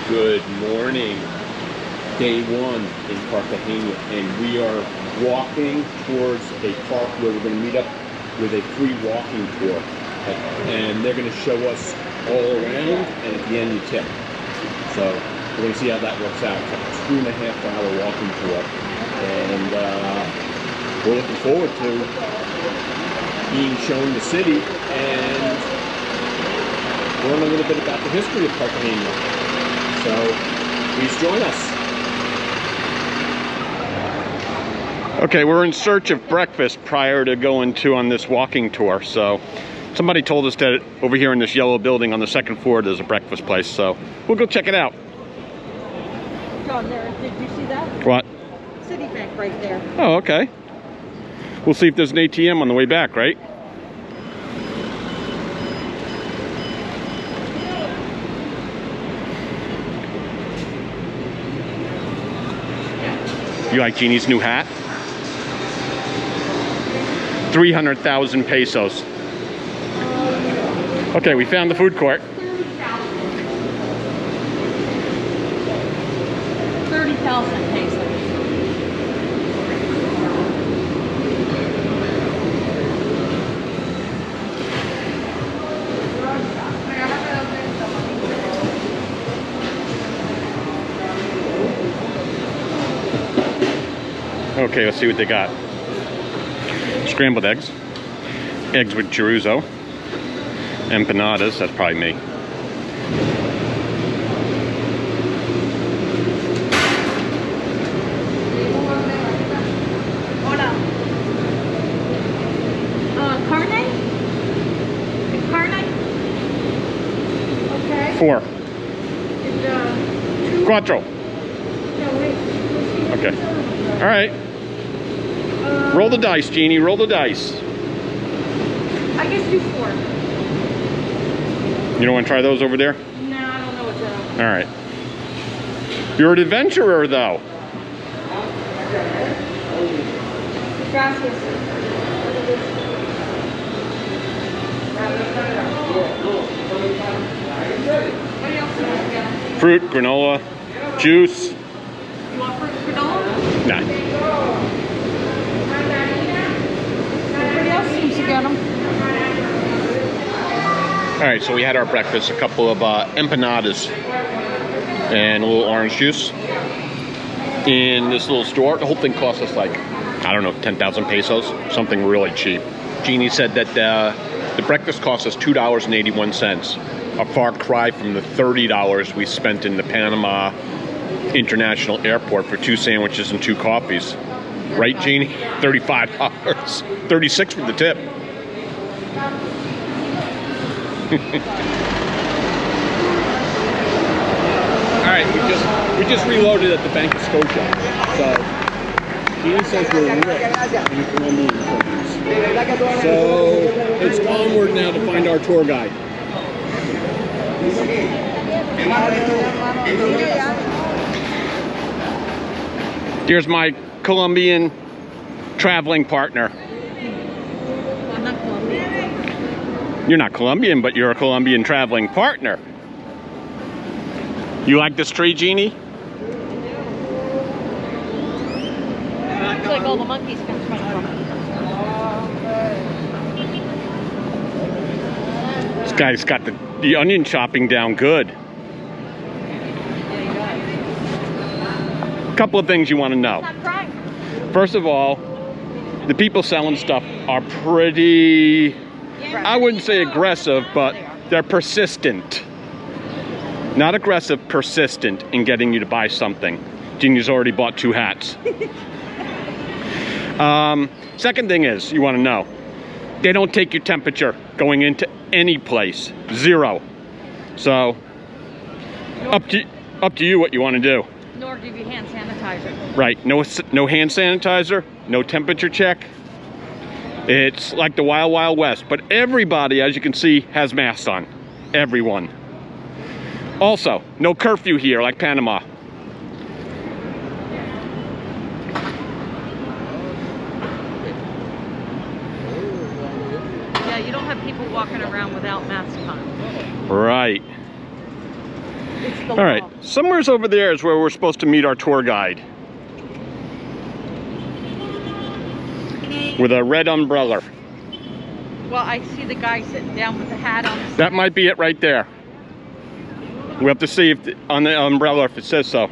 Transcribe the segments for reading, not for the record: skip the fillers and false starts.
Good morning. Day one in Cartagena, and we are walking towards a park where we're going to meet up with a free walking tour. And they're going to show us all around, and at the end you tip. So we're going to see how that works out. It's a 2.5-hour walking tour. And we're looking forward to being shown the city and learn a little bit about the history of Cartagena. So please join us. Okay, we're in search of breakfast prior to going on this walking tour. So somebody told us that over here in this yellow building on the second floor there's a breakfast place. So we'll go check it out. John, there, did you see that? What? Citibank right there. Oh, okay. We'll see if there's an ATM on the way back, right? You like Jeannie's new hat? 300,000 pesos. Okay, we found the food court. 30,000 pesos. Okay, let's see what they got. Scrambled eggs. Eggs with chorizo. Empanadas, that's probably me. Hola. Carne? Carne? Okay. 4. And, 2? Cuatro. No, wait. Okay. All right. Roll the dice, Jeannie. Roll the dice. I guess do 4. You don't want to try those over there? No, I don't know what's that. All right. You're an adventurer, though. Gracias. What else do you got? Fruit, granola, juice. You want fruit granola? Nah. Everybody else seems to get them. All right, so we had our breakfast, a couple of empanadas and a little orange juice in this little store. The whole thing cost us like, I don't know, 10,000 pesos, something really cheap. Jeannie said that the breakfast cost us $2.81, a far cry from the $30 we spent in the Panama International Airport for 2 sandwiches and 2 coffees. Right, Jeannie? $35. 36 for the tip. All right, we just reloaded at the Bank of Scotia. So Jeannie says we're rich in Colombian countries. So it's onward now to find our tour guide. Here's my Colombian traveling partner. I'm not Colombian. You're not Colombian, but you're a Colombian traveling partner. You like this tree, Jeannie? Looks like all the monkeys come from. This guy's got the onion chopping down good. A couple of things you want to know. First of all, the people selling stuff are pretty, I wouldn't say aggressive, but they're persistent. Not aggressive, persistent in getting you to buy something. Jeannie's already bought 2 hats. Second thing is, you want to know, they don't take your temperature going into any place. 0. So, up to you what you want to do. Nor give you hand sanitizer. Right, no hand sanitizer, no temperature check. It's like the Wild Wild West, but everybody, as you can see, has masks on. Everyone. Also, no curfew here like Panama. Yeah, you don't have people walking around without masks on. Right. It's the All right, law. somewhere's over there is where we're supposed to meet our tour guide. With a red umbrella. Well, I see the guy sitting down with the hat on. That might be it right there. We have to see if on the umbrella if it says so.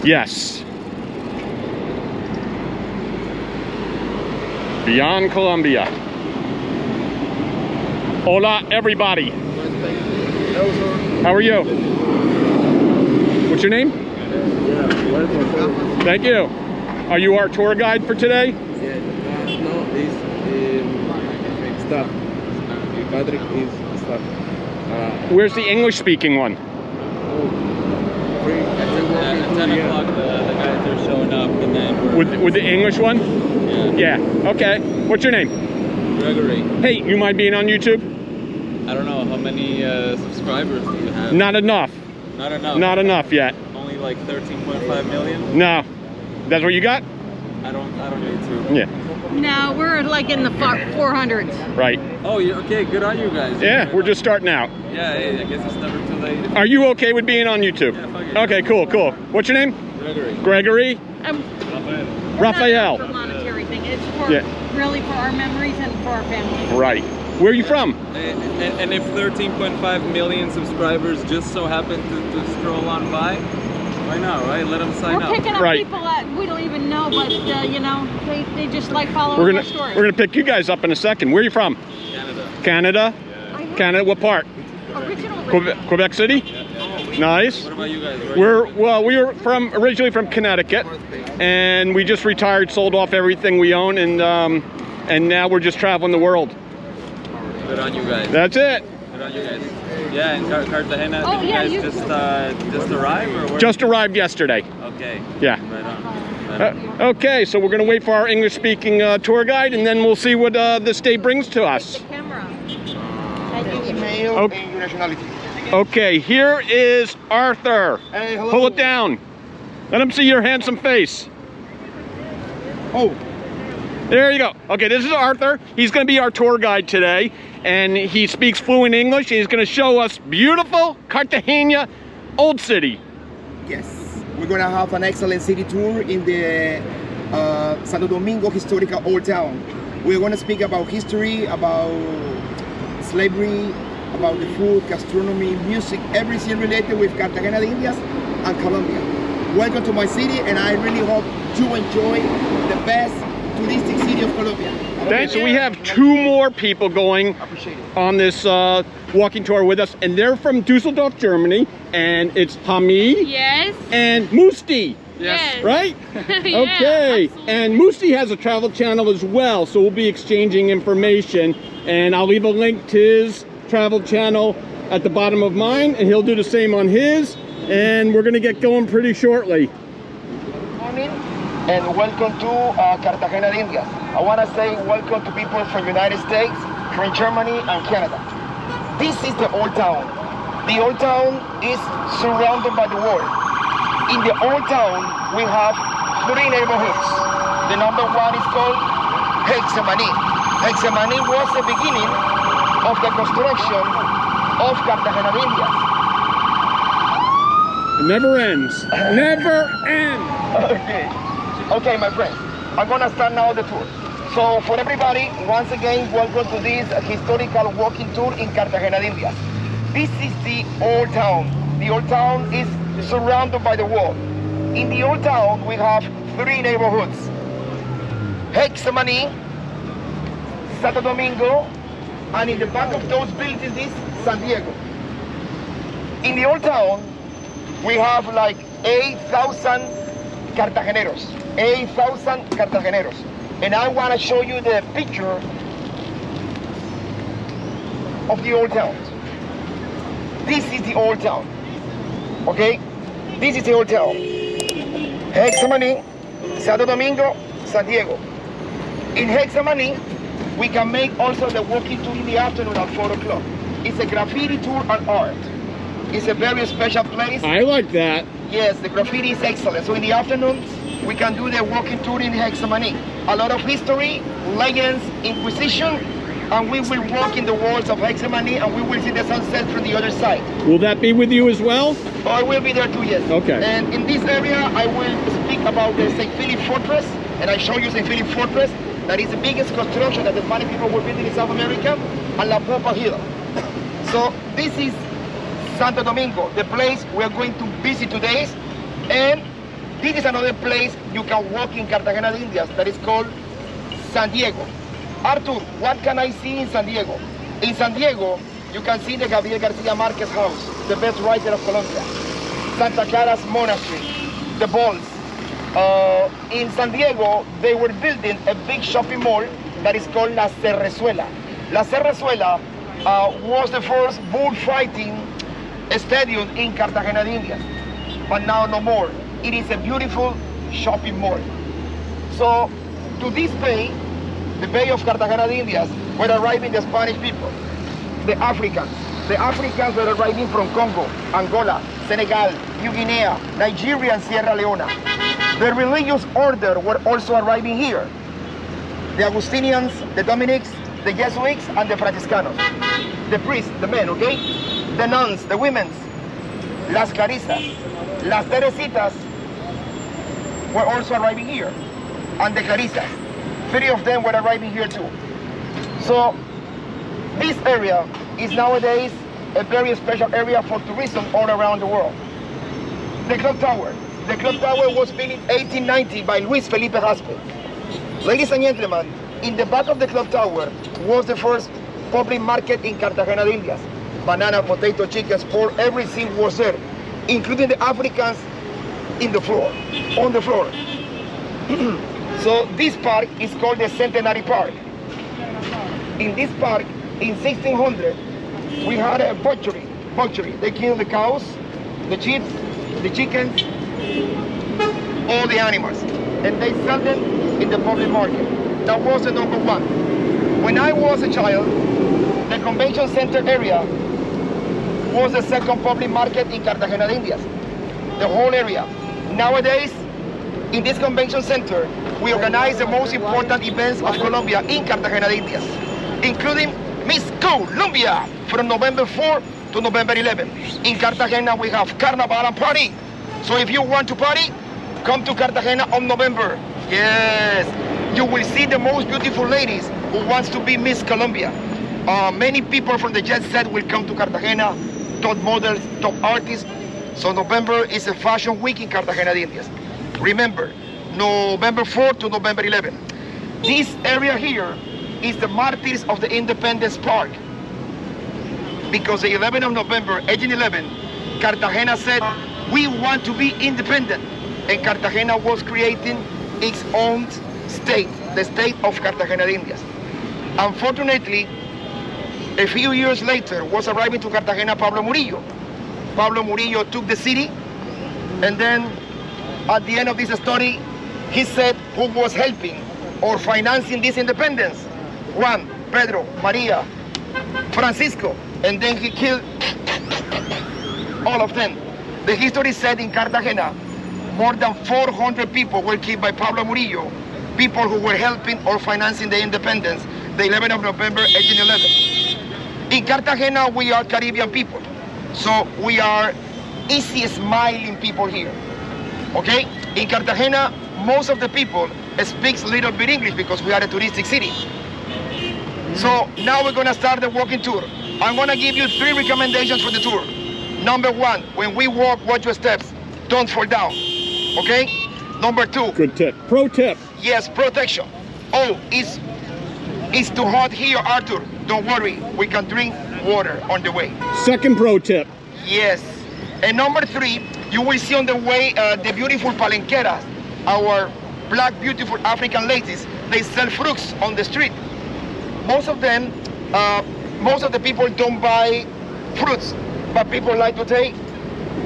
Yes. Beyond Colombia. Hola, everybody. How are you? What's your name? Thank you. Are you our tour guide for today? Yeah, no, this staff. Patrick is staff. Where's the English-speaking one? At 10 o'clock, the guys are showing up, and then With the English one? Yeah. Yeah. Okay. What's your name? Gregory. Hey, you mind being on YouTube? I don't know how many subscribers do you have? Not enough. Not enough. Not enough yet. Only like 13.5 million. No. That's what you got? I don't need to. Yeah. No, we're like in the 400s. Right. Oh, yeah. Okay. Good on you guys. Yeah, we're just starting out. Yeah. Hey, I guess it's never too late. Are you okay with being on YouTube? Yeah, fuck it. Okay, cool, cool. What's your name? Gregory. Gregory? Raphael. It's not a monetary thing. It's for really for our memories and for our family. Right. Where are you from? And if 13.5 million subscribers just so happen to stroll on by, why not, right? Let them sign We're up. picking up Right. people that we don't even know, but you know, they just like following We're our gonna stories. we're gonna pick you guys up in a second. Where are you from? Canada. Canada? Canada, what part? Original. Quebec City? Nice. What about you guys? We were originally from Connecticut, and we just retired, sold off everything we own, and now we're just traveling the world. Good on you guys. That's it. Good on you guys. Yeah, in Cartagena, Oh, did yeah, you you- guys just arrive or where? Just arrived yesterday. Okay. Yeah. Right on. Right on. Okay, so we're gonna wait for our English-speaking tour guide, and then we'll see what this day brings to us. Camera. Email Okay. and your nationality. Okay, here is Arthur. Hey, hello. Pull it down. Let him see your handsome face. Oh, There you go. Okay, this is Arthur. He's going to be our tour guide today, and he speaks fluent English. He's going to show us beautiful Cartagena, Old City. yes. We're gonna have an excellent city tour in the Santo Domingo historical old town. We're gonna speak about history, about slavery, about the food, gastronomy, music, everything related with Cartagena de Indias and Colombia. Welcome to my city, and I really hope you enjoy the best touristic city of Colombia. Okay, so we have two more people going Appreciate it. on this walking tour with us, and they're from Dusseldorf, Germany, and it's Hamid Yes. and Musti, Yes. right? Yeah, Okay, absolutely. and Musti has a travel channel as well, so we'll be exchanging information, and I'll leave a link to his travel channel at the bottom of mine, and he'll do the same on his, and we're gonna get going pretty shortly. Morning and welcome to Cartagena de Indias. I want to say welcome to people from United States, from Germany and Canada. This is the old town. The old town is surrounded by the water. In the old town, we have 3 neighborhoods. The number one is called Hexamani. Hexamani was the beginning of the construction of Cartagena de Indias. It never ends. Never ends. Okay, my friends, I'm gonna start now the tour. So for everybody, once again, welcome to this historical walking tour in Cartagena de Indias. This is the old town. The old town is surrounded by the wall. In the old town, we have 3 neighborhoods. Hexamani, Santo Domingo, and in the back of those buildings is San Diego. In the old town, we have like 8,000 Cartageneros. 8,000 Cartageneros. And I want to show you the picture of the old town. This is the old town. Okay? This is the old town. Hexamani, Santo Domingo, San Diego. In Hexamani, we can make also the walking tour in the afternoon at 4 o'clock. It's a graffiti tour and art. It's a very special place. I like that. Yes, the graffiti is excellent. So in the afternoon, we can do the walking tour in Hexamani. A lot of history, legends, Inquisition, and we will walk in the walls of Hexamani and we will see the sunset from the other side. Will that be with you as well? I will be there too, yes. Okay. And in this area, I will speak about the St. Philip Fortress, and I show you St. Philip Fortress. That is the biggest construction that the Spanish people were building in South America, and La Popa Hill. So this is Santo Domingo, the place we are going to visit today. And this is another place you can walk in Cartagena de Indias that is called San Diego. Arthur, what can I see in San Diego? In San Diego, you can see the Gabriel Garcia Marquez house, the best writer of Colombia. Santa Clara's Monastery, the balls. In San Diego, they were building a big shopping mall that is called La Cerrezuela. La Cerrezuela was the first bullfighting stadium in Cartagena de Indias, but now no more. It is a beautiful shopping mall. So to this bay, the Bay of Cartagena de Indias, were arriving the Spanish people, the Africans. The Africans were arriving from Congo, Angola, Senegal, New Guinea, Nigeria, and Sierra Leone. The religious order were also arriving here. The Augustinians, the Dominics, the Jesuits, and the Franciscanos. The priests, the men, okay? The nuns, the women, las Clarisas, las Teresitas were also arriving here. And the Clarisas. 3 of them were arriving here too. So this area is nowadays a very special area for tourism all around the world. The clock tower. The clock tower was built in 1890 by Luis Felipe Raspe. Ladies and gentlemen, in the back of the clock tower was the first public market in Cartagena de Indias. Banana, potato, chickens, pork, everything was there, including the Africans in the floor, on the floor. So this park is called the Centenary Park. In this park, in 1600, we had a butchery. They killed the cows, the sheep, the chickens, all the animals, and they sell them in the public market. That was the number one. When I was a child, the convention center area was the second public market in Cartagena de Indias, the whole area. Nowadays, in this convention center, we organize the most important events of Colombia in Cartagena de Indias, including Miss Colombia from November 4 to November 11. In Cartagena, we have Carnival and party. So if you want to party, come to Cartagena on November. Yes, you will see the most beautiful ladies who wants to be Miss Colombia. Many people from the jet set will come to Cartagena, top models, top artists. So November is a fashion week in Cartagena de Indias. Remember, November 4 to November 11. This area here is the Martyrs of the Independence Park. Because the 11th of November, 1811, Cartagena said, we want to be independent. And Cartagena was creating its own state, the state of Cartagena de Indias. Unfortunately, a few years later was arriving to Cartagena Pablo Murillo. Pablo Murillo took the city, and then at the end of this story, he said who was helping or financing this independence. Juan, Pedro, Maria, Francisco, and then he killed all of them. The history said in Cartagena, more than 400 people were killed by Pablo Murillo, people who were helping or financing the independence, the 11th of November, 1811. In Cartagena, we are Caribbean people, so we are easy smiling people here, okay? In Cartagena, most of the people speaks a little bit English because we are a touristic city. So now we're gonna start the walking tour. I'm gonna give you 3 recommendations for the tour. Number 1, when we walk, watch your steps. Don't fall down, okay? Number 2. Good tip. Pro tip. Yes, protection. Oh, it's too hot here, Arthur. Don't worry, we can drink water on the way. Second pro tip. Yes. And number 3, you will see on the way the beautiful palenqueras, our black, beautiful African ladies. They sell fruits on the street. Most of them, most of the people don't buy fruits, but people like to take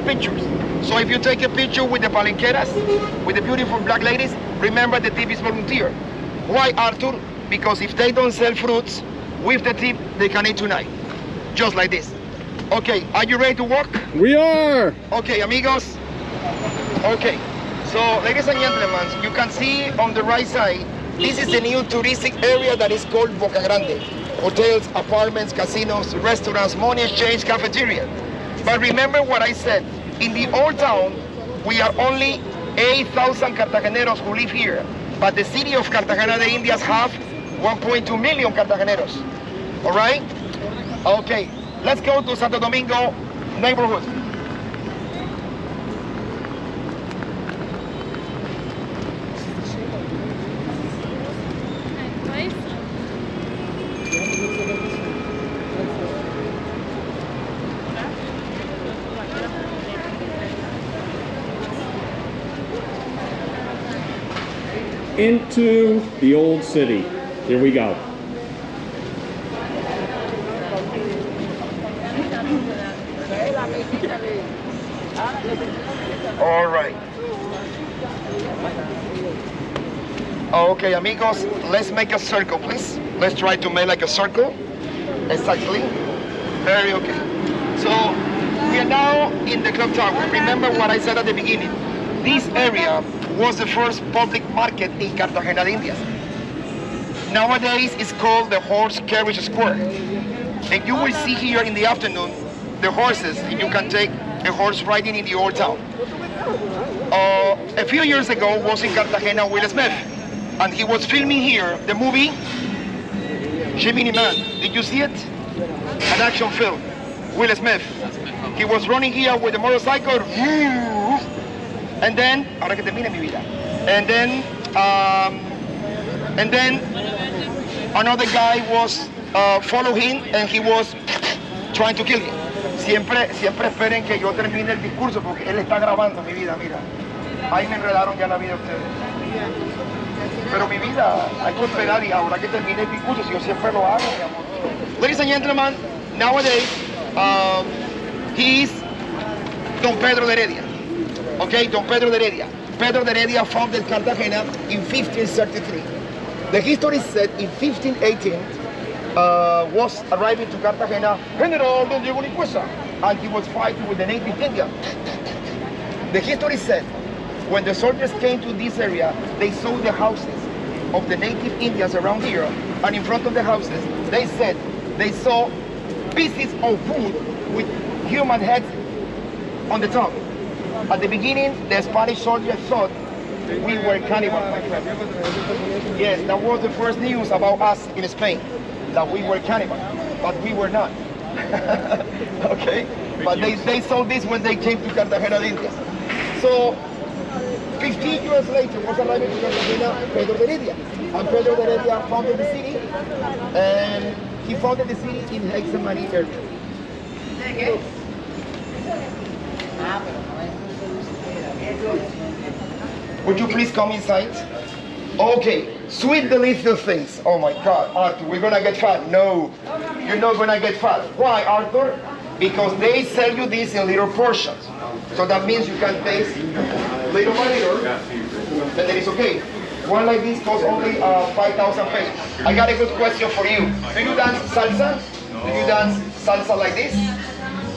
pictures. So if you take a picture with the palenqueras, with the beautiful black ladies, remember the tip is volunteer. Why, Arthur? Because if they don't sell fruits, with the tip, they can eat tonight. Just like this. Okay, are you ready to walk? We are! Okay, amigos. Okay, So, ladies and gentlemen, you can see on the right side, this is the new touristic area that is called Boca Grande. Hotels, apartments, casinos, restaurants, money exchange, cafeteria. But remember what I said, in the old town, we are only 8,000 Cartageneros who live here. But the city of Cartagena de Indias have 1.2 million Cartageneros. All right? Okay, let's go to Santo Domingo neighborhood. Into the old city. Here we go. All right. Okay, amigos, let's make a circle, please. Let's try to make like a circle. Exactly. Very okay. So, we are now in the clock tower. Remember what I said at the beginning. This area was the first public market in Cartagena de Indias. Nowadays, it's called the Horse Carriage Square. And you will see here in the afternoon the horses, and you can take a horse riding in the old town. A few years ago was in Cartagena Will Smith, and he was filming here the movie Gemini Man. Did you see it? An action film. Will Smith. He was running here with a motorcycle, and then, ahora que termine mi vida, and then another guy was following him, and he was trying to kill him. Siempre esperen que yo termine el discurso porque él está grabando mi vida, mira. Ahí me enredaron ya la vida ustedes. Pero mi vida hay que esperar y ahora que termine el discurso, si yo siempre lo hago, mi amor. Ladies and gentlemen, nowadays, he is Don Pedro de Heredia. Okay, Don Pedro de Heredia. Pedro de Heredia founded Cartagena in 1533. The history said in 1518, was arriving to Cartagena, General Don Diego Nicuesa, and he was fighting with the native Indians. The history said, when the soldiers came to this area, they saw the houses of the native Indians around here, and in front of the houses, they said they saw pieces of wood with human heads on the top. At the beginning, the Spanish soldiers thought we were cannibals, my friend. Yes, that was the first news about us in Spain, that we were cannibals, but we were not. Okay? But they saw this when they came to Cartagena de Indias. So, 15 years later was arriving to Cartagena Pedro de Heredia. And Pedro de Heredia founded the city, and he founded the city in Hexamani area. Would you please come inside? Okay, sweet delicious things. Oh my God, Arthur, we're gonna get fat. No, you're not gonna get fat. Why, Arthur? Because they sell you this in little portions. So that means you can taste little by little, and then it's okay. One like this costs only 5,000 pesos. I got a good question for you. Do you dance salsa? Do you dance salsa like this?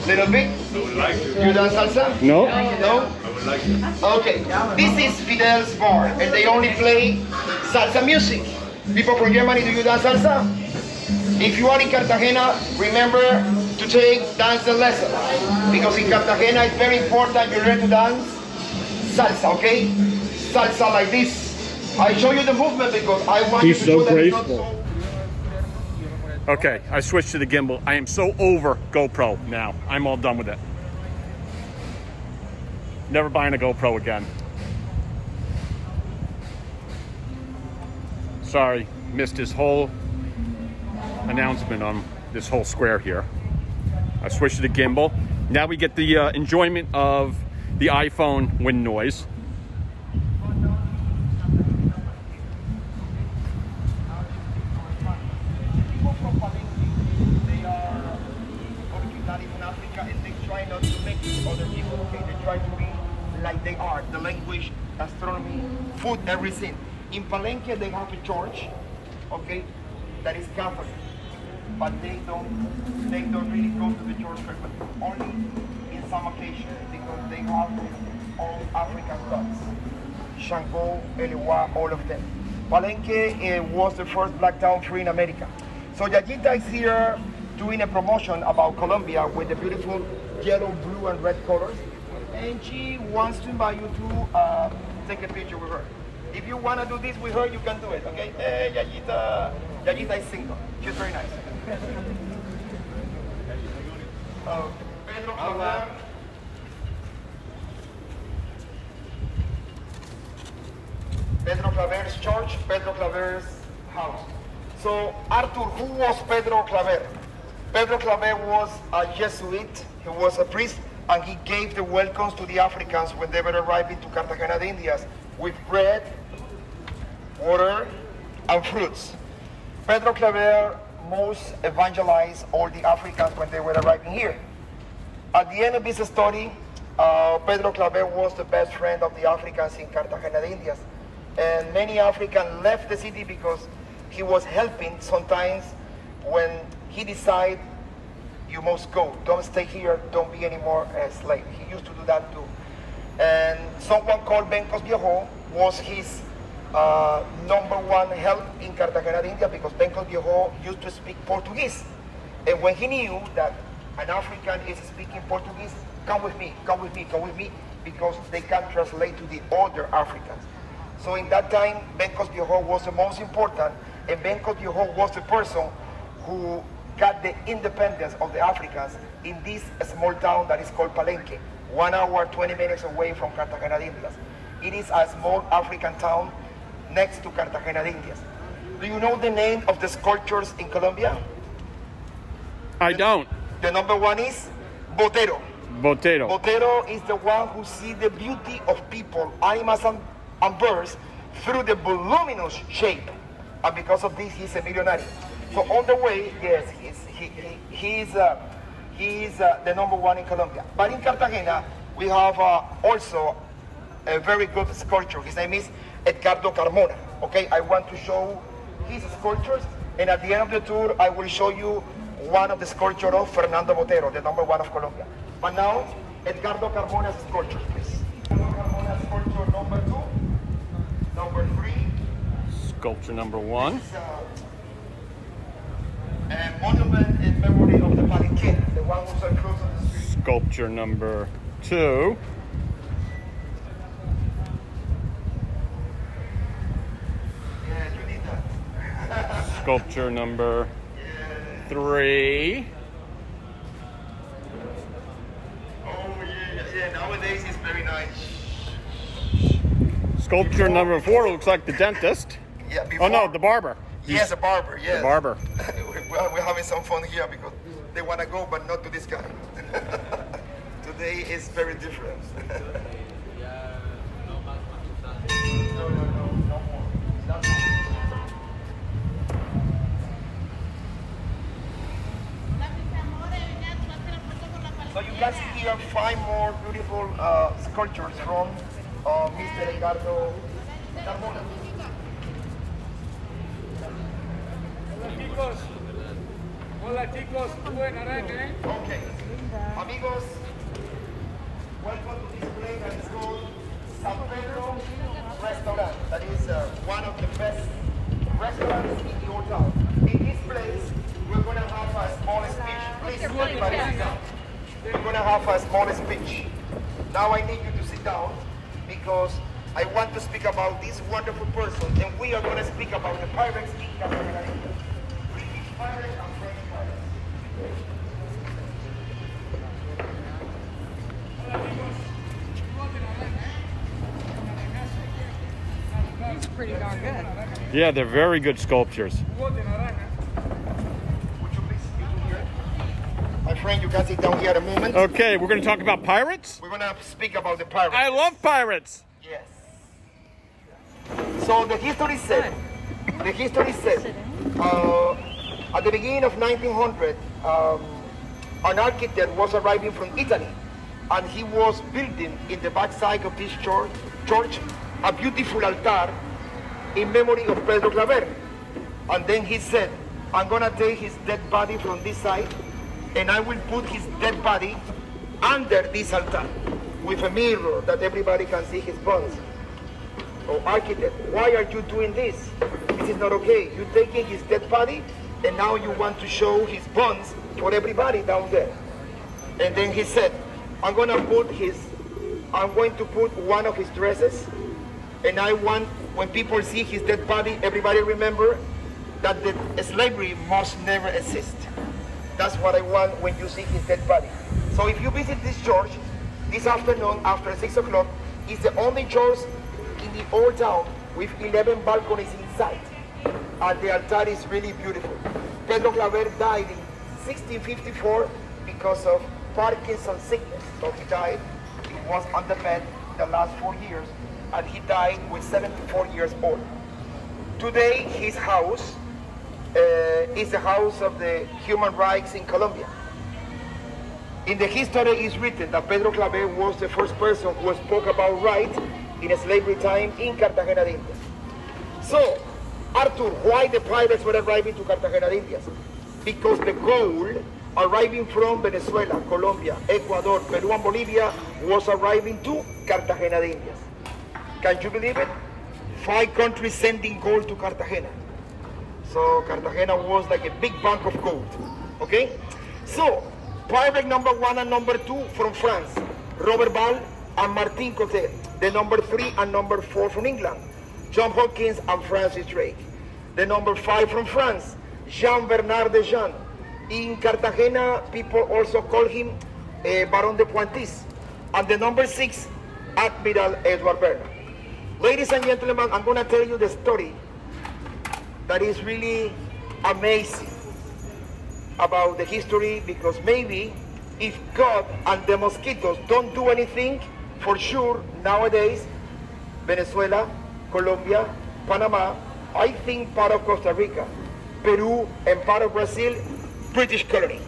Little bit? Do you dance salsa? No. No? Okay, this is Fidel's bar, and they only play salsa music. People from Germany, do you dance salsa? If you are in Cartagena, remember to take dancing lessons, because in Cartagena it's very important you learn to dance salsa, okay? Salsa like this. I show you the movement because I want you to show that it's not so... Okay, I switched to the gimbal. I am so over GoPro now. I'm all done with it. Never buying a GoPro again. Sorry, missed his whole announcement on this whole square here. I switched to the gimbal. Now we get the enjoyment of the iPhone wind noise. People from Palenque, they are originated in Africa, and they try not to mix with other people, okay? They try to be like they are, the language, astronomy, food, everything. In Palenque, they have a church, okay, that is Catholic, but they don't really go to the church frequently, only in some occasions, because they have all African gods. Shango, Elewa, all of them. Palenque was the first black town free in America. So Yayita is here doing a promotion about Colombia with the beautiful yellow, blue, and red colors. And she wants to invite you to take a picture with her. If you want to do this with her, you can do it, okay? Hey, Yayita. Yayita is single. She's very nice. Pedro Claver. Pedro Claver's church, Pedro Claver's house. So, Arthur, who was Pedro Claver? Pedro Claver was a Jesuit, he was a priest, and he gave the welcomes to the Africans when they were arriving to Cartagena de Indias with bread, water, and fruits. Pedro Claver most evangelized all the Africans when they were arriving here. At the end of this story, Pedro Claver was the best friend of the Africans in Cartagena de Indias. And many Africans left the city because he was helping sometimes when he decided, you must go, don't stay here, don't be anymore a slave. He used to do that too. And someone called Bencos Viejo was his #1 help in Cartagena de India because Bencos Viejo used to speak Portuguese. And when he knew that an African is speaking Portuguese, come with me, because they can translate to the other Africans. So in that time, Bencos Viejo was the most important, and Bencos Viejo was the person who got the independence of the Africans in this small town that is called Palenque, 1 hour, 20 minutes away from Cartagena de Indias. It is a small African town next to Cartagena de Indias. Do you know the name of the sculptures in Colombia? I don't. The #1 is Botero. Botero. Botero is the one who sees the beauty of people, animals, and birds through the voluminous shape. And because of this, he's a millionaire. So on the way, yes, he's the #1 in Colombia. But in Cartagena, we have also a very good sculpture. His name is Edgardo Carmona. Okay, I want to show his sculptures, and at the end of the tour, I will show you one of the sculptures of Fernando Botero, the #1 of Colombia. But now, Edgardo Carmona's sculptures, please. Edgardo Carmona's sculpture #2, #3. Sculpture #1. A monument in memory of the Palenque, the one who's close on the street. Sculpture #2. Yeah, you need that. Sculpture #3. Oh yeah, nowadays it's very nice. Sculpture #4 looks like the dentist. Yeah, before, Oh no, the barber. Yes, a barber, yes. The barber. We're having some fun here because they want to go, but not to this guy. Today is very different. No more. That's So you can see here 5 more beautiful sculptures from Mr. Edgardo Carmona. Hola chicos, buena naranja, Okay. Amigos, welcome to this place that is called San Pedro Restaurant. That is one of the best restaurants in the old town. In this place, we're going to have a small speech. Please, everybody sit down. We're going to have a small speech. Now I need you to sit down because I want to speak about this wonderful person, and we are going to speak about the pirates in Cartagena. British pirates and French pirates. It's pretty darn good. Yeah, they're very good sculptures. Would you please speak here? My friend, you can sit down here a moment. Okay, we're going to talk about pirates. We're going to speak about the pirates. I love pirates. Yes. So the history said, at the beginning of 1900, an architect was arriving from Italy, and he was building in the backside of this church a beautiful altar in memory of Pedro Claver. And then he said, I'm gonna take his dead body from this side, and I will put his dead body under this altar with a mirror that everybody can see his bones. or architect, why are you doing this? This is not okay. You're taking his dead body and now you want to show his bones for everybody down there. And then he said, I'm going to put one of his dresses, and I want, when people see his dead body, everybody remember that the slavery must never exist. That's what I want when you see his dead body. So if you visit this church this afternoon after 6 o'clock, it's the only church in the old town with 11 balconies inside. And the altar is really beautiful. Pedro Claver died in 1654 because of Parkinson's sickness. So he died, he was on the bed the last 4 years, and he died with 74 years old. Today, his house is the house of the human rights in Colombia. In the history is written that Pedro Claver was the first person who spoke about rights in slavery time in Cartagena de Indias. So, Arthur, why the pirates were arriving to Cartagena de Indias? Because the gold arriving from Venezuela, Colombia, Ecuador, Peru, and Bolivia was arriving to Cartagena de Indias. Can you believe it? 5 countries sending gold to Cartagena. So Cartagena was like a big bank of gold. Okay? So, pirate number 1 and number 2 from France, Robert Ball and Martin Cotter. The number 3 and number 4 from England, John Hopkins and Francis Drake. The number 5 from France, Jean Bernard de Jean. In Cartagena, people also call him Baron de Pointis. And the number 6, Admiral Edward Bernard. Ladies and gentlemen, I'm going to tell you the story that is really amazing about the history, because maybe if God and the mosquitoes don't do anything, for sure nowadays Venezuela, Colombia, Panama, I think part of Costa Rica, Peru, and part of Brazil, British colony.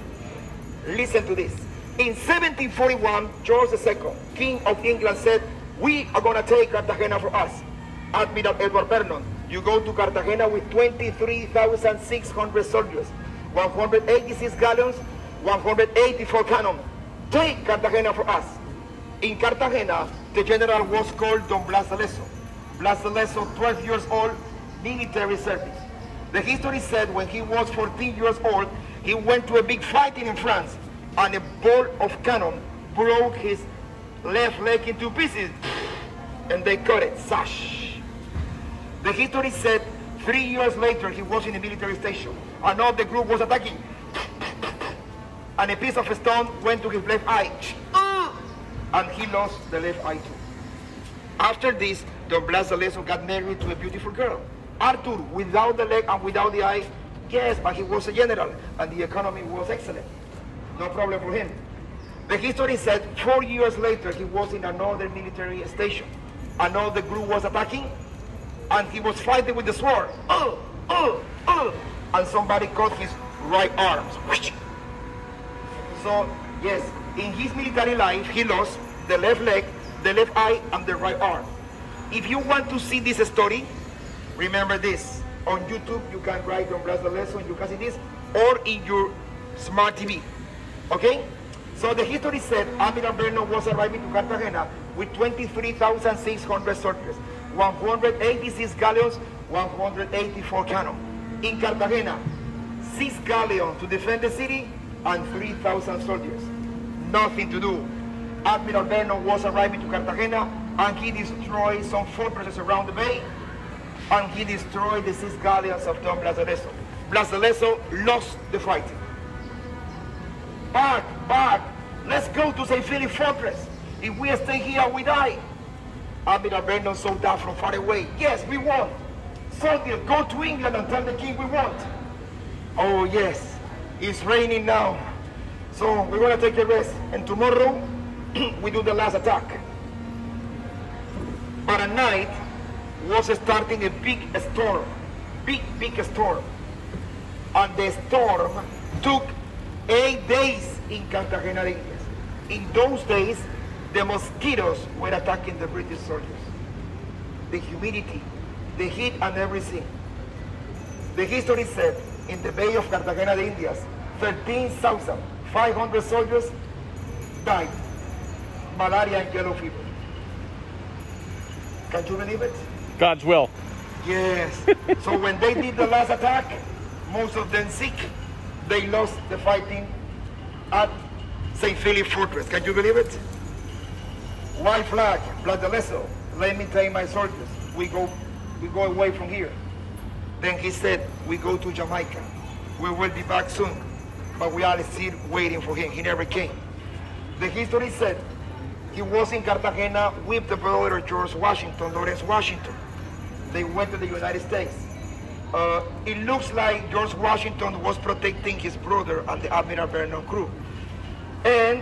Listen to this. In 1741, George II, King of England, said, we are going to take Cartagena for us. Admiral Edward Vernon, you go to Cartagena with 23,600 soldiers, 186 galleons, 184 cannon. Take Cartagena for us. In Cartagena, the general was called Don Blas de Lezo. Blas de Lezo, 12 years old, military service. The history said when he was 14 years old, he went to a big fighting in France, and a bolt of cannon broke his left leg into pieces, and they cut it, sash. The history said 3 years later he was in a military station, and all the group was attacking, and a piece of stone went to his left eye, and he lost the left eye too. After this, Don Blas de Lezo got married to a beautiful girl. Arthur, without the leg and without the eye, yes, but he was a general, and the economy was excellent. No problem for him. The history said 4 years later he was in another military station. Another group was attacking, and he was fighting with the sword. And somebody cut his right arm. So, yes, in his military life, he lost the left leg, the left eye, and the right arm. If you want to see this story, remember this. On YouTube, you can write Don Blas de Lezo, and you can see this, or in your smart TV. Okay? So the history said Admiral Vernon was arriving to Cartagena with 23,600 soldiers, 186 galleons, 184 cannon. In Cartagena, 6 galleons to defend the city and 3,000 soldiers. Nothing to do. Admiral Vernon was arriving to Cartagena, and he destroyed some fortresses around the bay, and he destroyed the 6 galleons of Don Blas de Lezo. Blas de Lezo lost the fight. Back, let's go to St. Philip Fortress. If we stay here, we die. Admiral Vernon saw that from far away. Yes, we won. Soldiers, go to England and tell the king we won. Oh yes, it's raining now. So we're gonna take a rest, and tomorrow we do the last attack. But at night was starting a big storm, big storm. And the storm took 8 days in Cartagena de Indias. In those days, the mosquitoes were attacking the British soldiers. The humidity, the heat, and everything. The history said in the Bay of Cartagena de Indias, 13,500 soldiers died. Malaria and yellow fever. Can you believe it? God's will. Yes. So when they did the last attack, most of them sick. They lost the fighting at St. Philip Fortress. Can you believe it? White flag, Blood the Vessel. Let me take my soldiers. We go away from here. Then he said, we go to Jamaica. We will be back soon. But we are still waiting for him. He never came. The history said he was in Cartagena with the brother of George Washington, Lawrence Washington. They went to the United States. It looks like George Washington was protecting his brother and the Admiral Vernon crew. And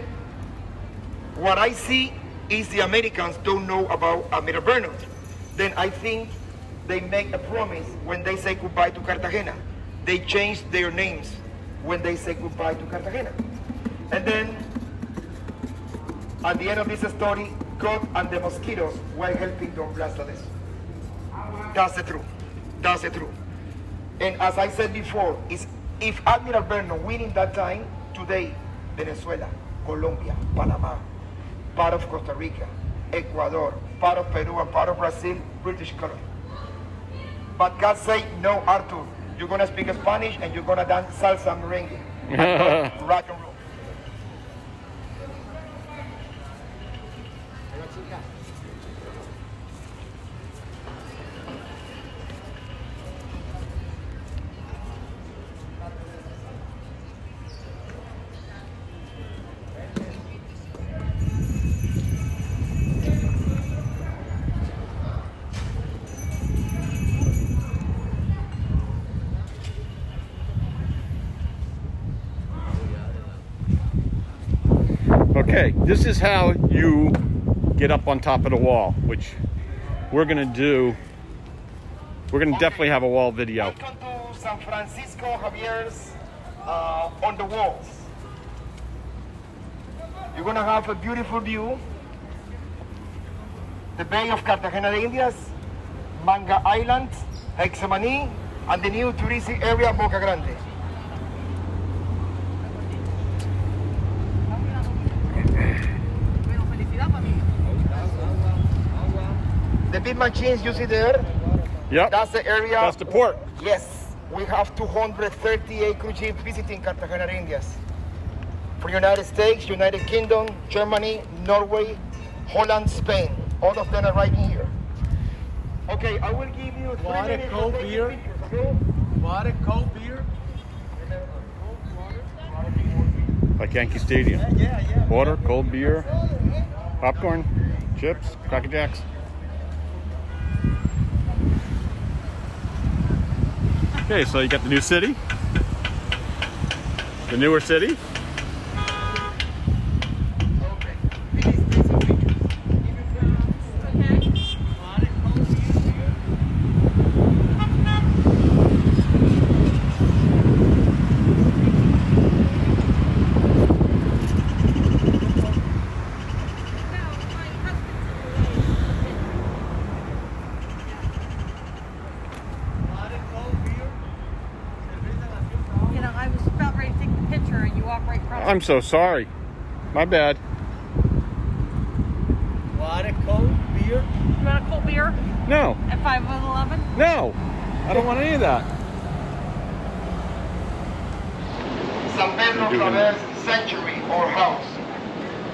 what I see is the Americans don't know about Admiral Vernon. Then I think they make a promise when they say goodbye to Cartagena. They change their names when they say goodbye to Cartagena. And then at the end of this story, God and the mosquitoes were helping Don Blas the Vessel. That's the truth. That's the truth. And as I said before, is if Admiral Vernon winning that time, today, Venezuela, Colombia, Panama, part of Costa Rica, Ecuador, part of Peru, and part of Brazil, British colony. But God said, no, Arthur, you're going to speak Spanish and you're going to dance salsa and merengue. And rock and roll. Okay, this is how you get up on top of the wall, which we're gonna do. We're gonna definitely have a wall video. Welcome to San Francisco Javier's on the walls. You're gonna have a beautiful view. The Bay of Cartagena de Indias, Manga Island, Hexamani, and the new touristy area Boca Grande. The big machines you see there, Yep. that's the area. That's the port. Yes, we have 238 cruise ships visiting Cartagena de Indias. For United States, United Kingdom, Germany, Norway, Holland, Spain. All of them are right in here. Okay, I will give you 3 Water, minutes cold to take beer. pictures, okay? Water, cold beer. Like Yankee Stadium. Yeah. Water, cold beer, popcorn, chips, Cracker Jacks. Okay, so you got the new city, the newer city. I'm so sorry. My bad. Water, cold beer. You want a cold beer No, at 5-11? no. I don't want any of that. San Pedro Traverse Sanctuary or house.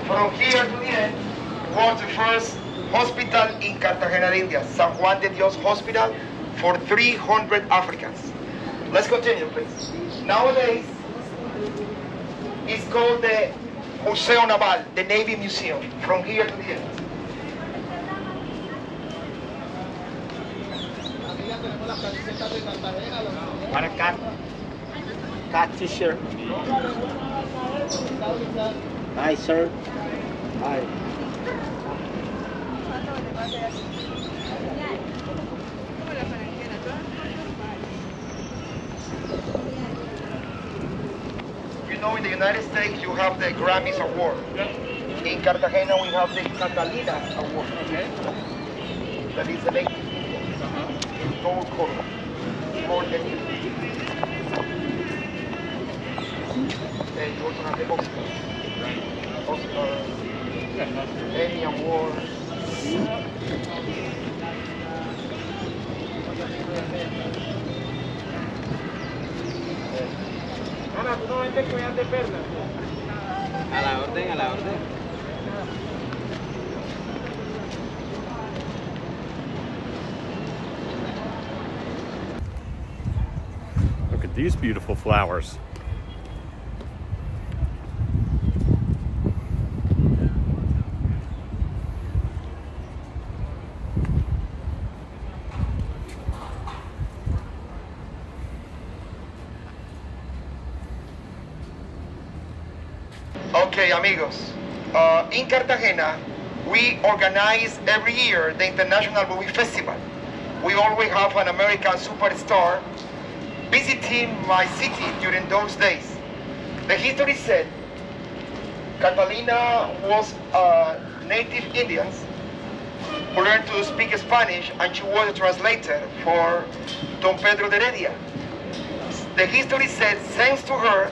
From here to the end was the first hospital in Cartagena de Indias, San Juan de Dios Hospital for 300 Africans. Let's continue, please. Nowadays, it's called the Museo Naval, the Navy Museum, from here to the end. Want a cat t-shirt? Hi, sir. Hi. You know, in the United States, you have the Grammys Award. In Cartagena, we have the Catalina Award. That is the latest in gold color. More than you. And you also have the Oscar, Emmy Award. A la orden, a la orden. Look at these beautiful flowers. Okay, amigos. In Cartagena, we organize every year the International Movie Festival. We always have an American superstar visiting my city during those days. The history said Catalina was native Indians who learned to speak Spanish, and she was a translator for Don Pedro de Heredia. The history said, thanks to her,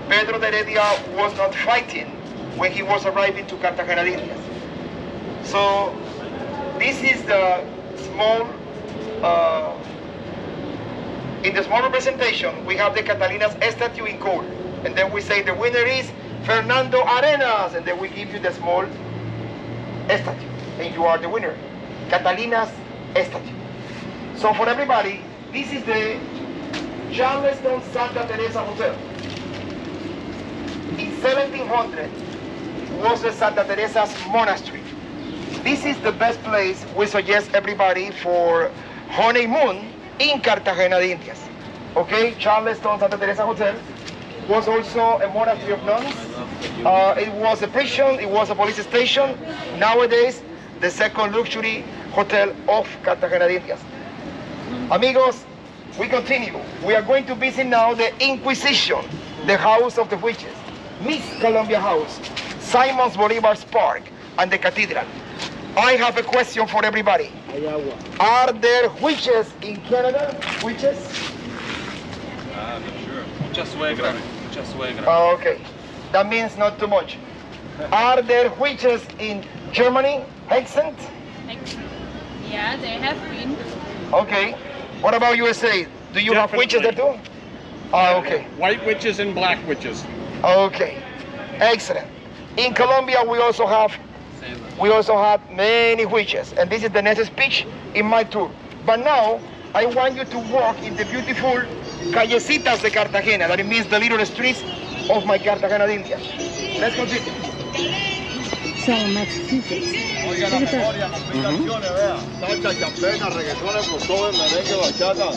Pedro de Heredia was not fighting when he was arriving to Cartagena de Indias. So this is the small, in the small representation, we have the Catalina's statue in gold. And then we say the winner is Fernando Arenas, and then we give you the small statue, and you are the winner. Catalina's statue. So for everybody, this is the Charleston Santa Teresa Hotel. In 1700 was the Santa Teresa's monastery. This is the best place we suggest everybody for honeymoon in Cartagena de Indias. Okay, Charleston Santa Teresa Hotel was also a monastery of nuns. It was a prison, it was a police station. Nowadays, the second luxury hotel of Cartagena de Indias. Amigos, we continue. We are going to visit now the Inquisition, the House of the Witches, Miss Colombia House, Simon's Bolivar's Park, and the Cathedral. I have a question for everybody. Are there witches in Canada? Witches? Ah, not sure. Mucha suegra. Mucha suegra. Oh, okay. That means not too much. Are there witches in Germany? Hexen? Yeah, they have been. Okay. What about USA? Do you have witches there too? Oh, okay. White witches and black witches. Okay. Excellent. In Colombia, we also have many witches, and this is the next speech in my tour. But now, I want you to walk in the beautiful Casitas de Cartagena. That means the little streets of my Cartagena de India. Let's continue. Selling Massachusetts. Look at that. Salsa, champena, reggaetones, crossover, merengue, bachata.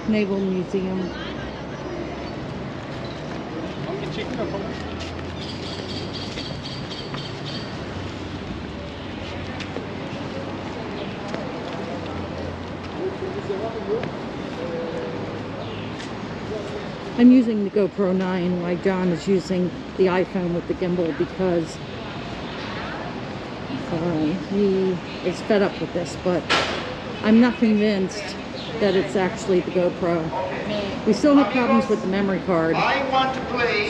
Naval Museum. I'm using the GoPro 9 while John is using the iPhone with the gimbal because he is fed up with this, but I'm not convinced that it's actually the GoPro. We still have problems with the memory card,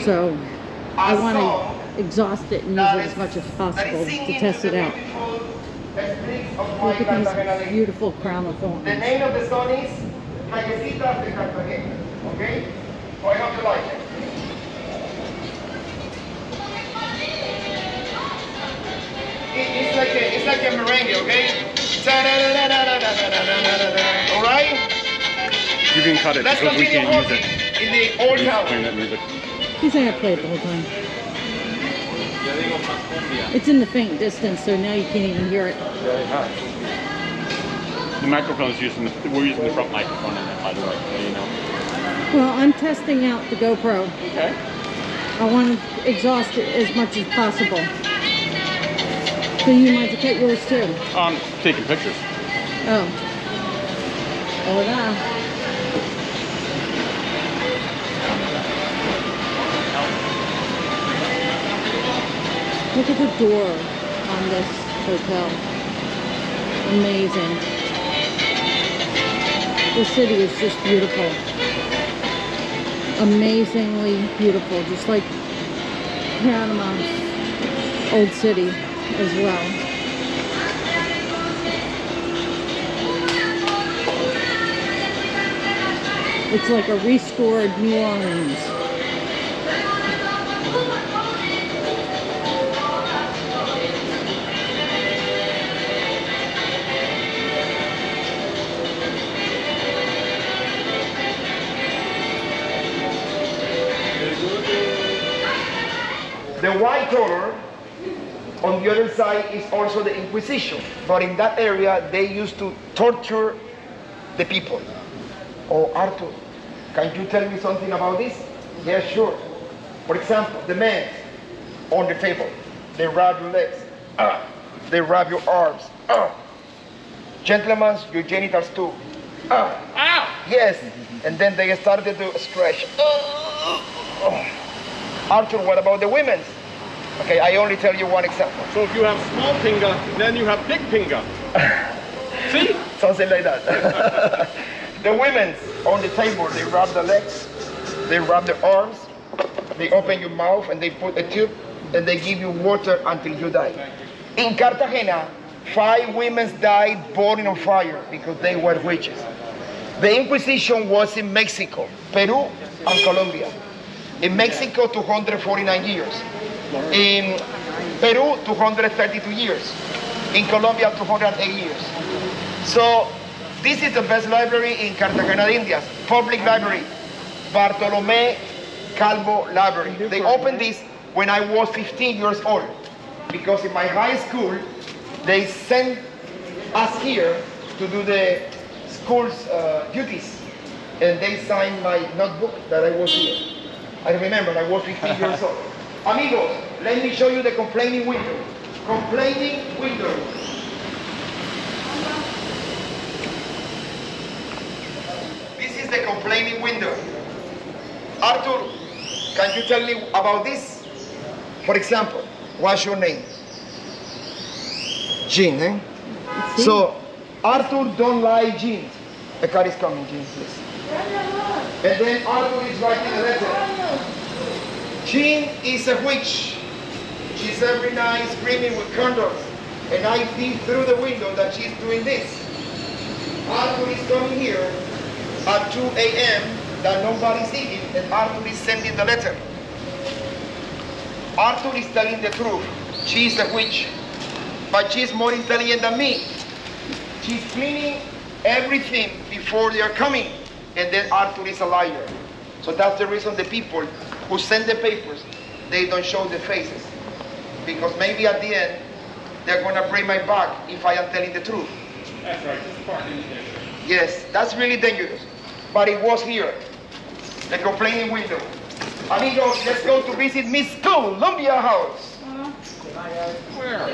so I want to exhaust it and use it as much as possible to test it out. Look at these beautiful crown of thorns. The name of the song is Casitas de Cartagena. Okay? So I hope you like it. It's like a merengue, okay? All right? You can cut it Let's because we continue can't use walking it. in the old Playing town. that music. He's not gonna play it the whole time. It's in the faint distance, so now you can't even hear it. The microphone's using we're using the front microphone on that, by the way, so you know. Well, I'm testing out the GoPro. Okay. I want to exhaust it as much as possible. So you might have cut yours too. Taking pictures. Oh. Hola. Look at the door on this hotel. Amazing. The city is just beautiful. Amazingly beautiful, just like Panama. Old City as well. It's like a restored New Orleans. The white color on the other side is also the Inquisition, but in that area they used to torture the people. Oh, Arthur, can you tell me something about this? Yeah, sure. For example, the men on the table, they rub your legs, they rub your arms, gentlemen, your genitals too, yes, and then they started to scratch. Arthur, what about the women? Okay, I only tell you one example. So if you have small finger, then you have big finger. See? Something like that. The women on the table, they rub the legs, they rub the arms, they open your mouth and they put a tube and they give you water until you die. In Cartagena, 5 women died burning on fire because they were witches. The Inquisition was in Mexico, Peru, and Colombia. In Mexico, 249 years. In Peru, 232 years. In Colombia, 208 years. So, this is the best library in Cartagena de Indias, public library, Bartolome Calvo Library. They opened this when I was 15 years old, because in my high school, they sent us here to do the school's duties, and they signed my notebook that I was here. I remember I was 15 years old. Amigos, let me show you the complaining window. Complaining window. The complaining window. Arthur, can you tell me about this? For example, what's your name? Jean, eh? So, Arthur don't like Jean. The car is coming, Jean, please. And then Arthur is writing a letter. Jean is a witch. She's every night screaming with candles. And I see through the window that she's doing this. Arthur is coming here at 2 a.m. that nobody's eating, and Arthur is sending the letter. Arthur is telling the truth. She's a witch, but she's more intelligent than me. She's cleaning everything before they are coming, and then Arthur is a liar. So that's the reason the people who send the papers, they don't show the faces, because maybe at the end they're gonna break my back if I am telling the truth. That's right, just parking there. Yes, that's really dangerous. But it was here, the complaining window. Amigos, let's go to visit Miss Colombia house. Where?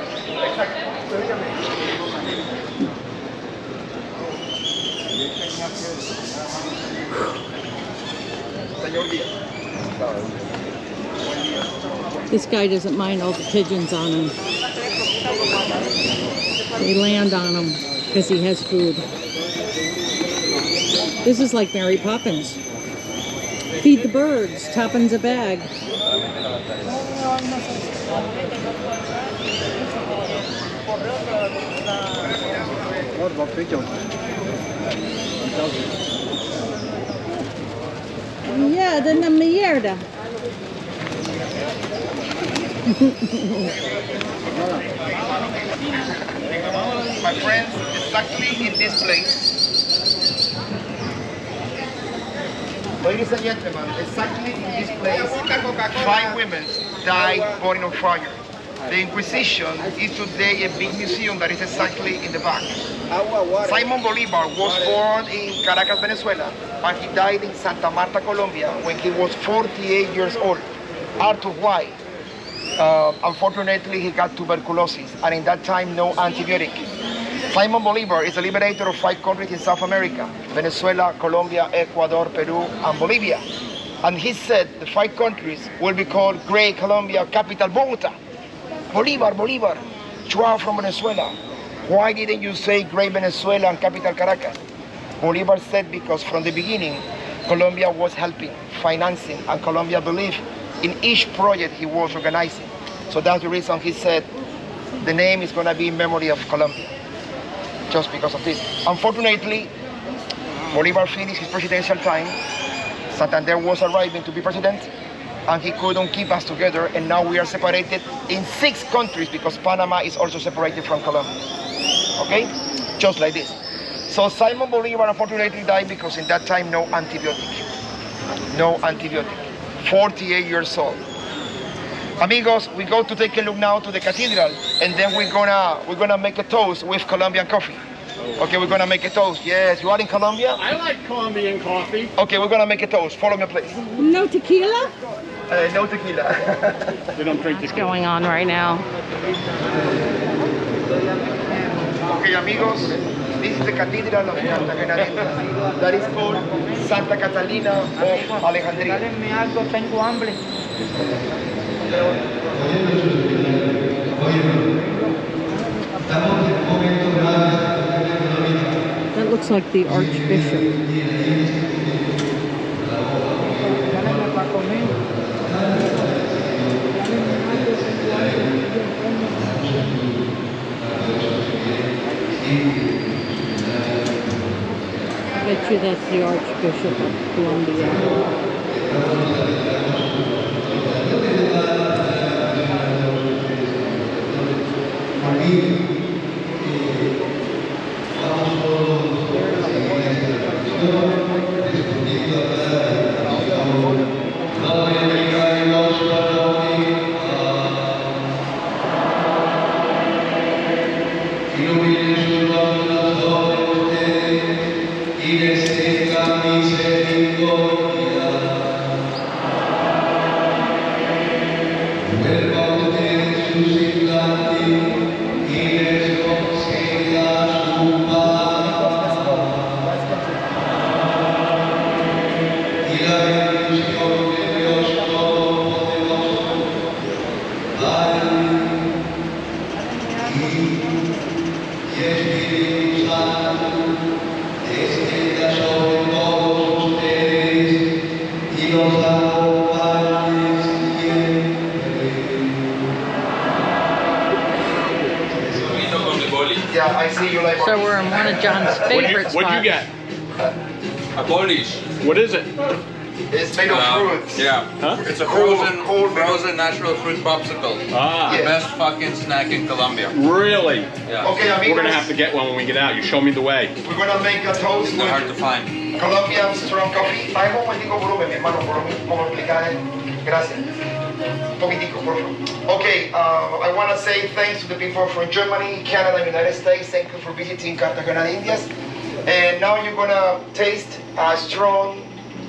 This guy doesn't mind all the pigeons on him. They land on him because he has food. This is like Mary Poppins. Feed the birds, Toppins a bag. Yeah, de una mierda. My friends, exactly in this place. Ladies and gentlemen, exactly in this place, 5 women died burning on fire. The Inquisition is today a big museum that is exactly in the back. Simon Bolivar was born in Caracas, Venezuela, and he died in Santa Marta, Colombia, when he was 48 years old. Arthur, why? Unfortunately, he got tuberculosis, and in that time, no antibiotic. Simon Bolivar is the liberator of 5 countries in South America: Venezuela, Colombia, Ecuador, Peru, and Bolivia. And he said the 5 countries will be called Great Colombia, capital Bogota. Bolivar, you are from Venezuela. Why didn't you say Great Venezuela and capital Caracas? Bolivar said because from the beginning, Colombia was helping, financing, and Colombia believed in each project he was organizing. So that's the reason he said the name is going to be in memory of Colombia, just because of this. Unfortunately, Bolivar finished his presidential time. Santander was arriving to be president, and he couldn't keep us together, and now we are separated in 6 countries because Panama is also separated from Colombia. Okay? Just like this. So Simon Bolivar unfortunately died because in that time no antibiotic. No antibiotic. 48 years old. Amigos, we go to take a look now to the cathedral, and then we're gonna make a toast with Colombian coffee. Okay, we're gonna make a toast. Yes, you are in Colombia? I like Colombian coffee. Okay, we're gonna make a toast. Follow me, please. No tequila? No tequila. They don't drink What's tequila. going on right now? Okay, amigos, this is the Cathedral of Cartagena. That is called Santa Catalina of Alejandría. That looks like the Archbishop. I bet you that's the Archbishop of Colombia. Yeah, I see you like. So we're in one of John's favorite spots. What'd you get? A Polish. What is it? It's made of fruits. Yeah. Huh? It's a Cold frozen natural fruit popsicle. Ah, The Yeah. best fucking snack in Colombia. really? Yeah. Okay, amigos, We're gonna have to get one when we get out. You show me the way. we're gonna make a toast They're hard to with find. Colombian strong coffee. Ay, un momentico volumen, mi hermano, por mí, como explicar. Gracias. Un poquitico, por favor. Okay, I want to say thanks to the people from Germany, Canada, United States. Thank you for visiting Cartagena, Indias. And now you're gonna taste a strong,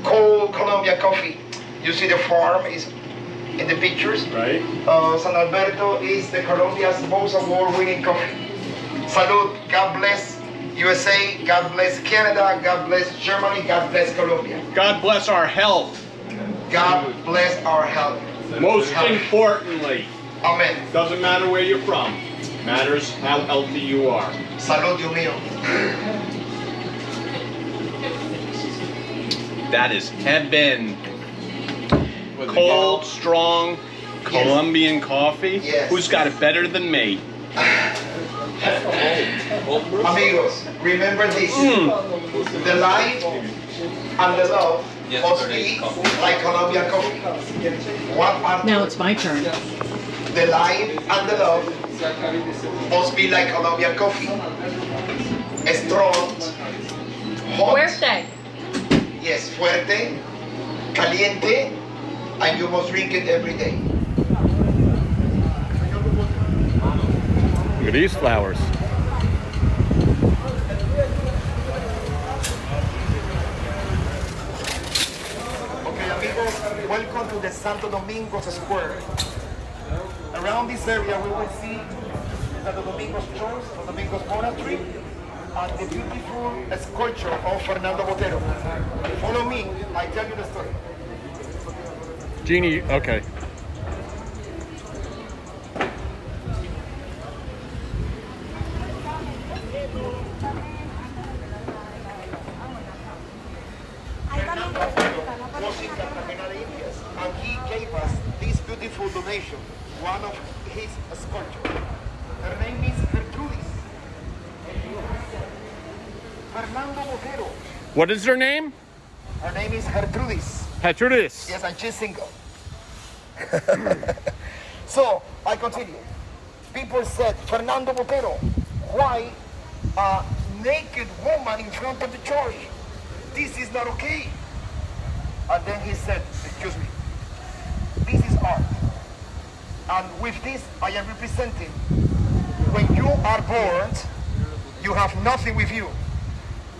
cold Colombian coffee. You see the farm is in the pictures. Right? San Alberto is the Colombia's most award-winning coffee. Salud. God bless USA. God bless Canada. God bless Germany. God bless Colombia. God bless our health. God bless our health. Most importantly, Amen. doesn't matter where you're from. Matters how healthy you are. Salud, Dios mío. That is heaven. Cold, strong, Colombian coffee. Yes. Who's got it better than me? Amigos, remember this. The life and the love must be like Colombian coffee. One part. Now it's my turn. The life and the love must be like Colombian coffee. Strong, hot. Fuerte. Yes, fuerte, caliente, and you must drink it every day. Look at these flowers. Okay, amigos, welcome to the Santo Domingos Square. Around this area, we will see the Domingos Church, the Domingos Monastery, and the beautiful sculpture of Fernando Botero. Follow me, I tell you the story. Jeannie, okay. Fernando Botero was in Cartagena de Indias, and he gave us this beautiful beautiful donation, one of his sculptures. Her name is Gertrudis. Fernando Botero. What is her name? Her name is Gertrudis. Petrudis. Yes, and she's single. So, I continue. People said, Fernando Botero, why a naked woman in front of the church? This is not okay. And then he said, excuse me, this is art. And with this, I am representing, when you are born, you have nothing with you.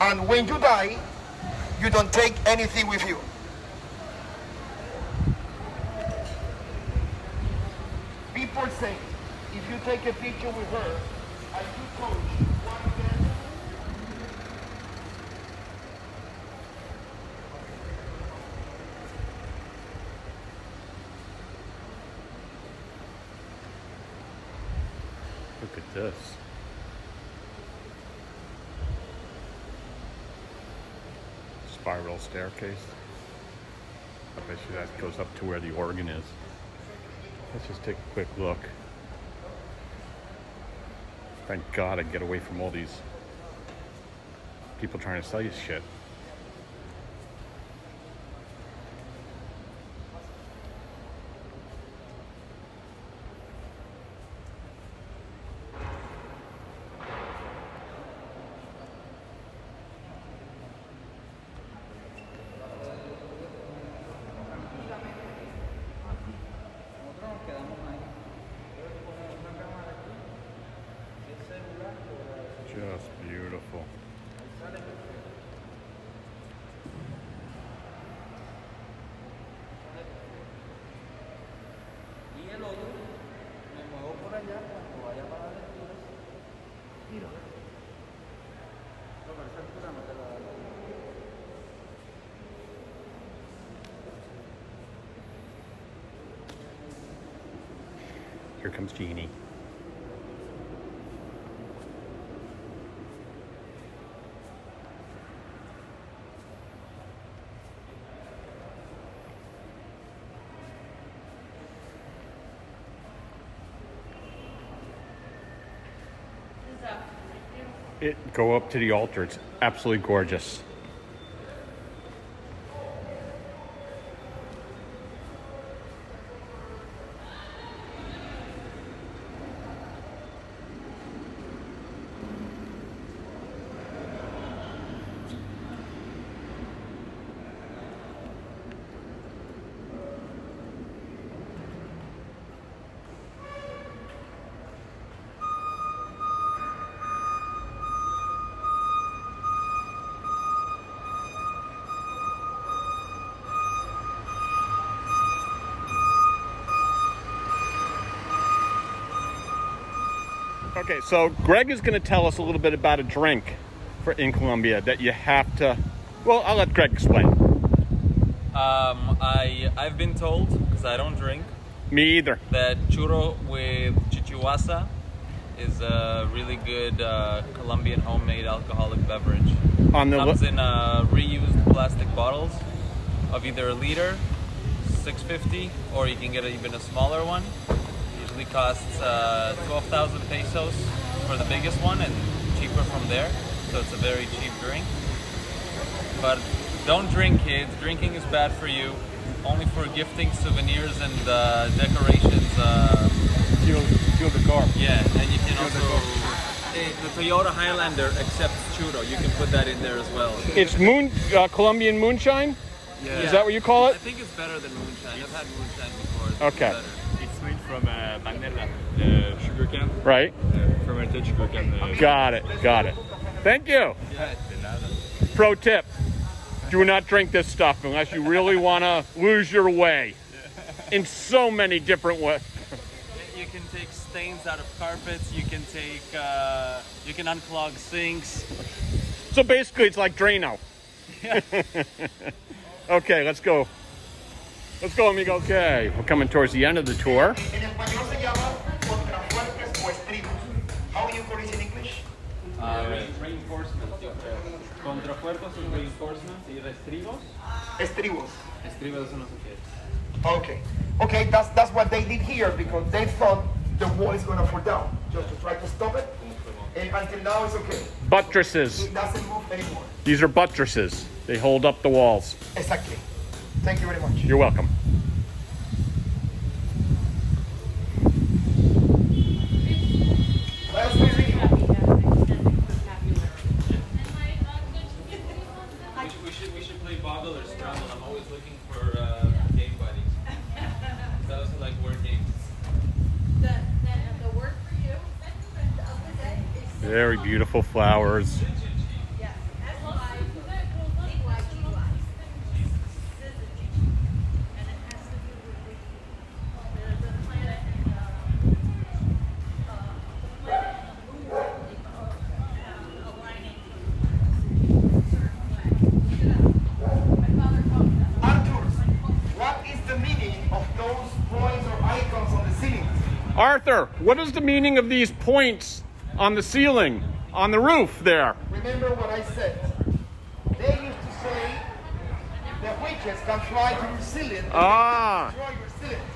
And when you die, you don't take anything with you. People say, if you take a picture with her, and you coach one of them, Look at this. Spiral staircase. I bet you that goes up to where the organ is. Let's just take a quick look. Thank God I get away from all these people trying to sell you shit. Just beautiful. Y el otro, me muevo por allá cuando vaya para las lecturas. Mira. No, pero esa altura no te la da. Here comes Jeannie. Go up to the altar. It's absolutely gorgeous. Okay, so Greg is going to tell us a little bit about a drink in Colombia that you have to. Well, I'll let Greg explain. I've been told, because I don't drink, Me either. that churro with chichihuasa is a really good Colombian homemade alcoholic beverage. Comes in reused plastic bottles of either a liter, $6.50, or you can get even a smaller one. Usually costs 12,000 pesos for the biggest one, and cheaper from there. So it's a very cheap drink. But don't drink, kids. Drinking is bad for you. Only for gifting souvenirs and decorations. Fuel the car. Yeah, and you can also. The Toyota Highlander accepts churro. You can put that in there as well. It's Colombian moonshine? Yeah. Is that what you call I it? think it's better than moonshine. I've had moonshine before. Okay. It's made from panela, sugar cane. Right. Fermented sugar cane. Got it. Thank you. Yeah. Pro tip. Do not drink this stuff unless you really want to lose your way in so many different ways. You can take stains out of carpets. You can take. You can unclog sinks. So basically it's like Drano. Yeah. Okay, let's go. Let's go, amigo. Okay, we're coming towards the end of the tour. En español se llama contrafuertes o estribos. How do you call it in English? Reinforcement. Contrafuertes y reinforcements y restribos. Estribos. Estribos, eso no sé qué es. Okay. Okay, that's what they did here because they thought the wall is gonna fall down. Just to try to stop it. And until now it's okay. Buttresses. It doesn't move anymore. These are buttresses. They hold up the walls. Exactly. Thank you very much. You're welcome. What else can I read? We should play Boggle or Scrabble. I'm always looking for game buddies. I also like word games. The word for you the other day is Very beautiful flowers. Arthur, what is the meaning of these points on the ceiling, on the roof there? Remember what I said. They used to say that witches can fly to your ceiling and Ah. destroy your ceiling.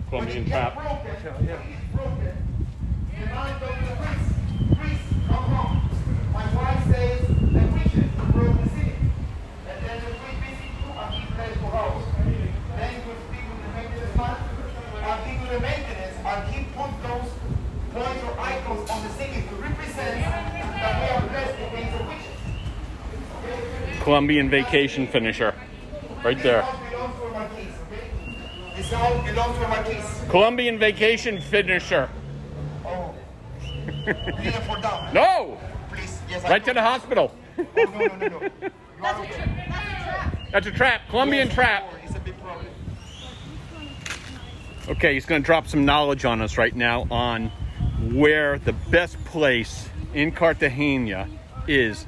Colombian When it tap. gets broken, it's broken. The man goes to the priest, come home. My wife says the witches broke the ceiling. And then the priest visits you and he plays for hours. Then you will speak with the maintenance man and he do the maintenance and he put those points or icons on the ceiling to represent that we are blessed against the witches. Colombian vacation finisher. Right there. This house belongs to a marquise, okay? This house belongs to a marquise. Colombian vacation finisher. Oh. You didn't fall down. No! Please, yes, Right to the hospital. Oh, no. You are okay. That's a trap. Colombian Yes, trap. It's a big problem. Okay, he's going to drop some knowledge on us right now on where the best place in Cartagena is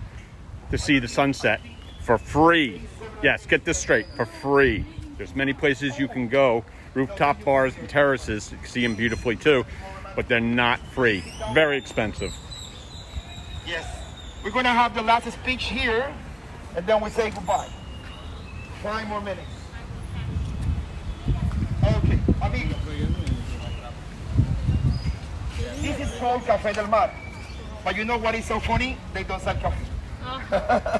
to see the sunset for free. Yes, get this straight, for free. There's many places you can go, rooftop bars and terraces, you can see them beautifully too, but they're not free. Very expensive. Yes. We're going to have the last speech here, and then we say goodbye. 5 more minutes. Okay, amigos. This is called Café del Mar. But you know what is so funny? They don't sell coffee.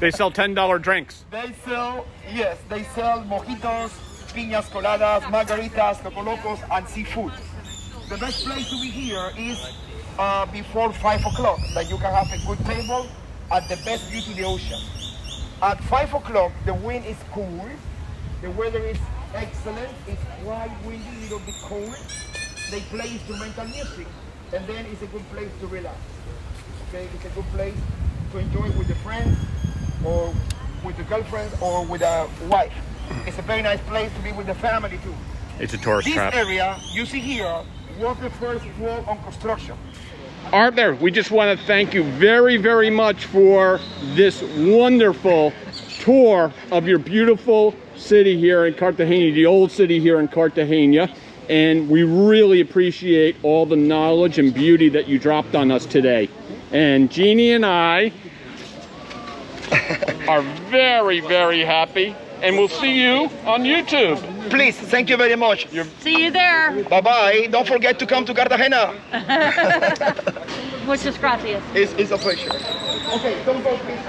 They sell $10 drinks. They sell mojitos, piñas coladas, margaritas, cocolocos, and seafood. The best place to be here is before 5 o'clock, that you can have a good table at the best view to the ocean. At 5 o'clock, the wind is cool, the weather is excellent, it's quite windy, a little bit cold. They play instrumental music, and then it's a good place to relax. Okay, it's a good place to enjoy with the friends, or with the girlfriend, or with a wife. It's a very nice place to be with the family too. It's a tourist This trap. area you see here was the first wall on construction. Arthur, we just want to thank you very, very much for this wonderful tour of your beautiful city here in Cartagena, the old city here in Cartagena. And we really appreciate all the knowledge and beauty that you dropped on us today. And Jeannie and I are very, very happy. And we'll see you on YouTube. Please, thank you very much. See you there. Bye-bye. Don't forget to come to Cartagena. Muchas gracias. It's a pleasure. Okay, don't go, please.